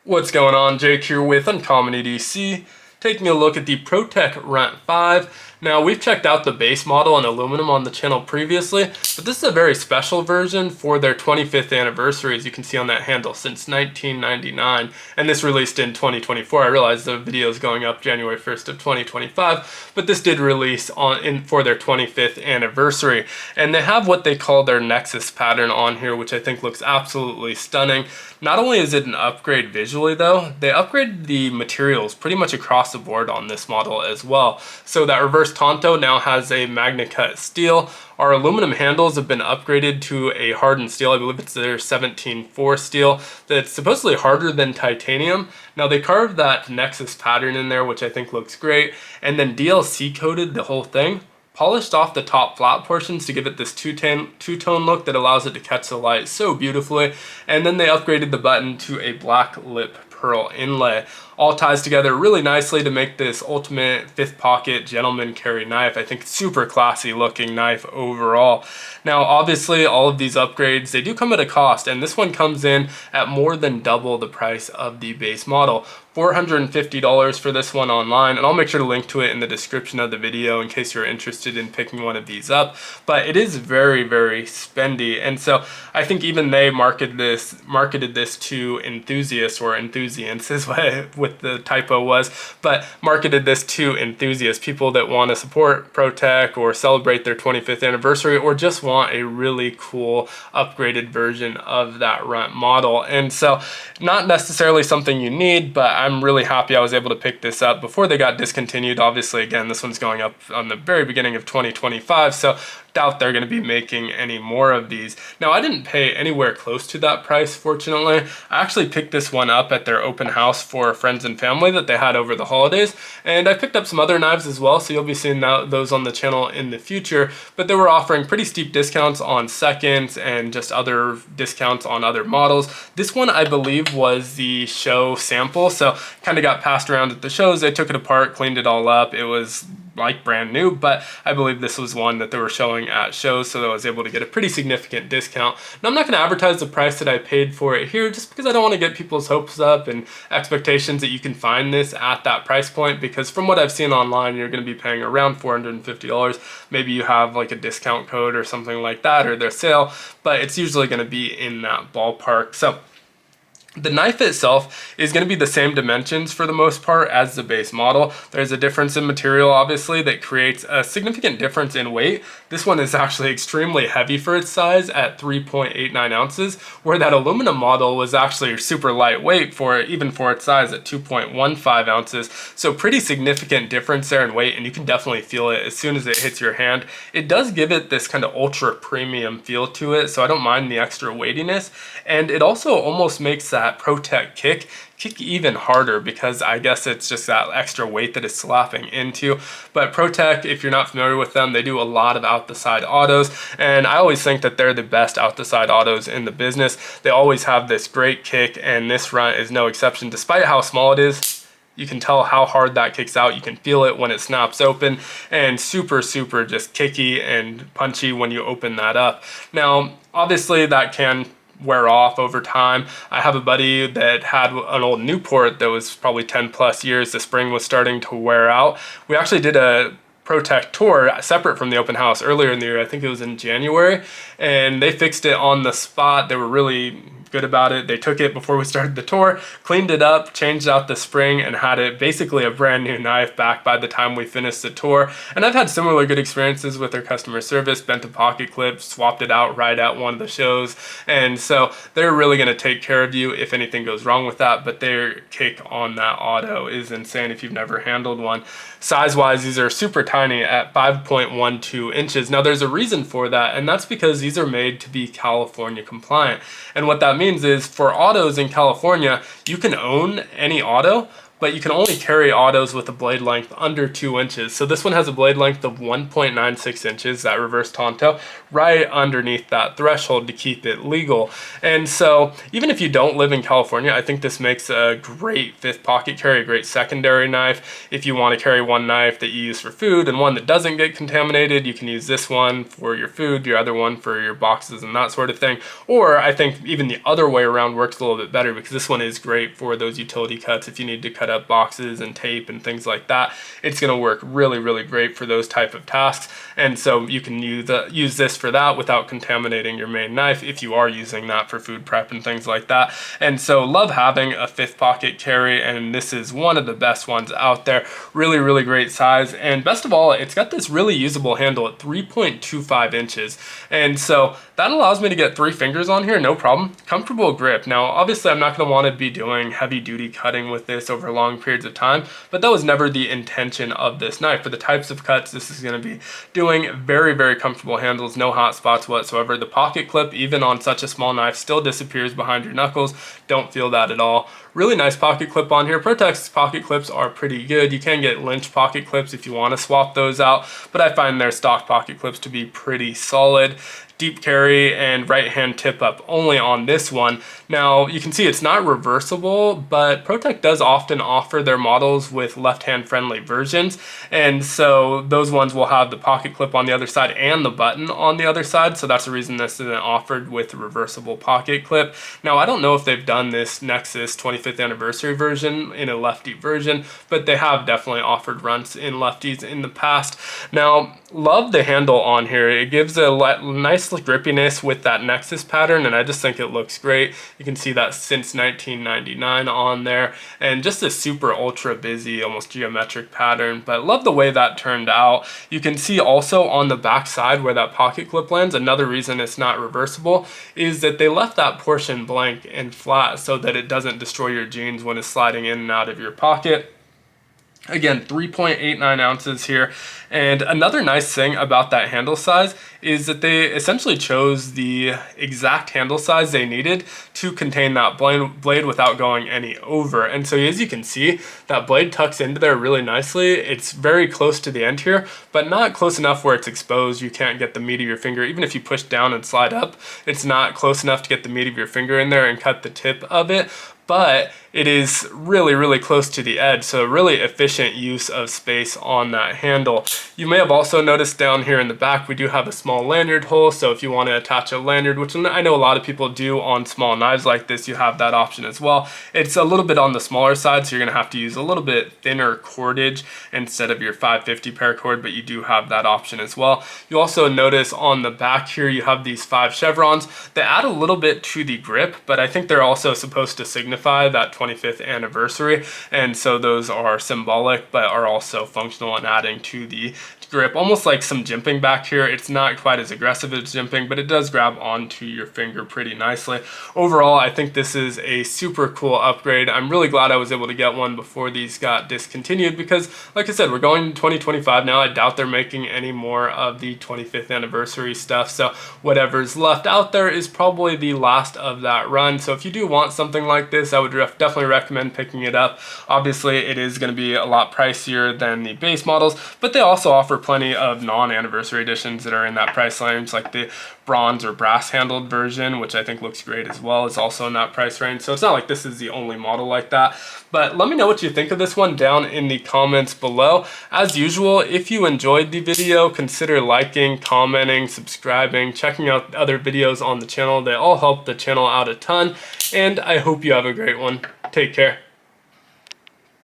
What's going on? Jake here with Uncommon EDC, taking a look at the Pro-Tech Runt 5. Now, we've checked out the base model in aluminum on the channel previously, but this is a very special version for their 25th anniversary, as you can see on that handle, since 1999, and this released in 2024. I realize the video is going up January 1st of 2025, but this did release for their 25th anniversary, and they have what they call their Nexus pattern on here, which I think looks absolutely stunning. Not only is it an upgrade visually though, they upgraded the materials pretty much across the board on this model as well. So that Reverse Tanto now has a Magnacut steel. Our aluminum handles have been upgraded to a hardened steel. I believe it's their 17.4 steel that's supposedly harder than titanium. Now they carved that Nexus pattern in there, which I think looks great, and then DLC coated the whole thing. Polished off the top flat portions to give it this two-tone look that allows it to catch the light so beautifully. And then they upgraded the button to a black lip pearl inlay. All ties together really nicely to make this ultimate fifth pocket gentleman carry knife. I think super classy looking knife overall. Now obviously all of these upgrades, they do come at a cost, and this one comes in at more than double the price of the base model. $450 for this one online, and I'll make sure to link to it in the description of the video in case you're interested in picking one of these up. But it is very, very spendy, and so I think even they marketed this to enthusiasts, or enthusiasts is what the typo was, but marketed this to enthusiasts, people that want to support Pro-Tech or celebrate their 25th anniversary, or just want a really cool upgraded version of that Runt model. And so not necessarily something you need, but I'm really happy I was able to pick this up before they got discontinued. Obviously, again, this one's going up on the very beginning of 2025, so doubt they're going to be making any more of these. Now, I didn't pay anywhere close to that price, fortunately. I actually picked this one up at their open house for friends and family that they had over the holidays, and I picked up some other knives as well, so you'll be seeing those on the channel in the future, but they were offering pretty steep discounts on seconds and just other discounts on other models. This one, I believe, was the show sample, so kind of got passed around at the shows. They took it apart, cleaned it all up. It was like brand new, but I believe this was one that they were showing at shows, so I was able to get a pretty significant discount. Now, I'm not going to advertise the price that I paid for it here, just because I don't want to get people's hopes up and expectations that you can find this at that price point, because from what I've seen online, you're going to be paying around $450. Maybe you have like a discount code or something like that, or their sale, but it's usually going to be in that ballpark. So the knife itself is going to be the same dimensions for the most part as the base model. There's a difference in material, obviously, that creates a significant difference in weight. This one is actually extremely heavy for its size at 3.89 ounces, where that aluminum model was actually super lightweight even for its size at 2.15 ounces. So pretty significant difference there in weight, and you can definitely feel it as soon as it hits your hand. It does give it this kind of ultra premium feel to it, so I don't mind the extra weightiness, and it also almost makes that Pro-Tech kick even harder, because I guess it's just that extra weight that it's slapping into. But Pro-Tech, if you're not familiar with them, they do a lot of out-the-side autos, and I always think that they're the best out-the-side autos in the business. They always have this great kick, and this Runt is no exception. Despite how small it is, you can tell how hard that kicks out. You can feel it when it snaps open, and super, super just kicky and punchy when you open that up. Now, obviously that can wear off over time. I have a buddy that had an old Newport that was probably 10 plus years. The spring was starting to wear out. We actually did a Pro-Tech tour separate from the open house earlier in the year. I think it was in January, and they fixed it on the spot. They were really good about it. They took it before we started the tour, cleaned it up, changed out the spring, and had it basically a brand new knife back by the time we finished the tour. And I've had similar good experiences with their customer service, bent a pocket clip, swapped it out right at one of the shows. And so they're really going to take care of you if anything goes wrong with that, but their kick on that auto is insane if you've never handled one. Size-wise, these are super tiny at 5.12 inches. Now, there's a reason for that, and that's because these are made to be California compliant. And what that means is, for autos in California, you can own any auto, but you can only carry autos with a blade length under 2 inches. So this one has a blade length of 1.96 inches, that Reverse Tanto, right underneath that threshold to keep it legal. And so even if you don't live in California, I think this makes a great fifth pocket carry, a great secondary knife. If you want to carry one knife that you use for food and one that doesn't get contaminated, you can use this one for your food, your other one for your boxes and that sort of thing. Or I think even the other way around works a little bit better, because this one is great for those utility cuts. If you need to cut up boxes and tape and things like that, it's going to work really, really great for those type of tasks. And so you can use this for that without contaminating your main knife if you are using that for food prep and things like that. And so love having a fifth pocket carry, and this is one of the best ones out there. Really, really great size, and best of all, it's got this really usable handle at 3.25 inches. And so that allows me to get 3 fingers on here, no problem. Comfortable grip. Now, obviously, I'm not going to want to be doing heavy duty cutting with this over long periods of time, but that was never the intention of this knife. For the types of cuts this is going to be doing, very, very comfortable handles, no hot spots whatsoever. The pocket clip, even on such a small knife, still disappears behind your knuckles. Don't feel that at all. Really nice pocket clip on here. Pro-Tech's pocket clips are pretty good. You can get Lynch pocket clips if you want to swap those out, but I find their stock pocket clips to be pretty solid. Deep carry and right hand tip up only on this one. Now you can see it's not reversible, but Pro-Tech does often offer their models with left hand friendly versions, and so those ones will have the pocket clip on the other side and the button on the other side, so that's the reason this isn't offered with the reversible pocket clip. Now I don't know if they've done this Nexus 25th anniversary version in a lefty version, but they have definitely offered runts in lefties in the past. Now love the handle on here. It gives a nice grippiness with that Nexus pattern, and I just think it looks great. You can see that since 1999 on there, and just a super ultra busy, almost geometric pattern, but love the way that turned out. You can see also on the back side where that pocket clip lands, another reason it's not reversible is that they left that portion blank and flat so that it doesn't destroy your jeans when it's sliding in and out of your pocket. Again, 3.89 ounces here. And another nice thing about that handle size is that they essentially chose the exact handle size they needed to contain that blade without going any over. And so as you can see, that blade tucks into there really nicely. It's very close to the end here, but not close enough where it's exposed. You can't get the meat of your finger. Even if you push down and slide up, it's not close enough to get the meat of your finger in there and cut the tip of it. But it is really, really close to the edge, so really efficient use of space on that handle. You may have also noticed down here in the back, we do have a small lanyard hole, so if you want to attach a lanyard, which I know a lot of people do on small knives like this, you have that option as well. It's a little bit on the smaller side, so you're going to have to use a little bit thinner cordage instead of your 550 paracord, but you do have that option as well. You also notice on the back here, you have these 5 chevrons. They add a little bit to the grip, but I think they're also supposed to signify that 25th anniversary, and so those are symbolic but are also functional and adding to the grip, almost like some jimping back here. It's not quite as aggressive as jimping, but it does grab onto your finger pretty nicely. Overall, I think this is a super cool upgrade. I'm really glad I was able to get one before these got discontinued, because like I said, we're going to 2025 now. I doubt they're making any more of the 25th anniversary stuff, so whatever's left out there is probably the last of that run. So if you do want something like this, I would definitely recommend picking it up. Obviously, it is going to be a lot pricier than the base models, but they also offer plenty of non-anniversary editions that are in that price range, like the bronze or brass handled version, which I think looks great as well. It's also in that price range, so it's not like this is the only model like that. But let me know what you think of this one down in the comments below. As usual, if you enjoyed the video, consider liking, commenting, subscribing, checking out other videos on the channel. They all help the channel out a ton, and I hope you have a great one. Take care.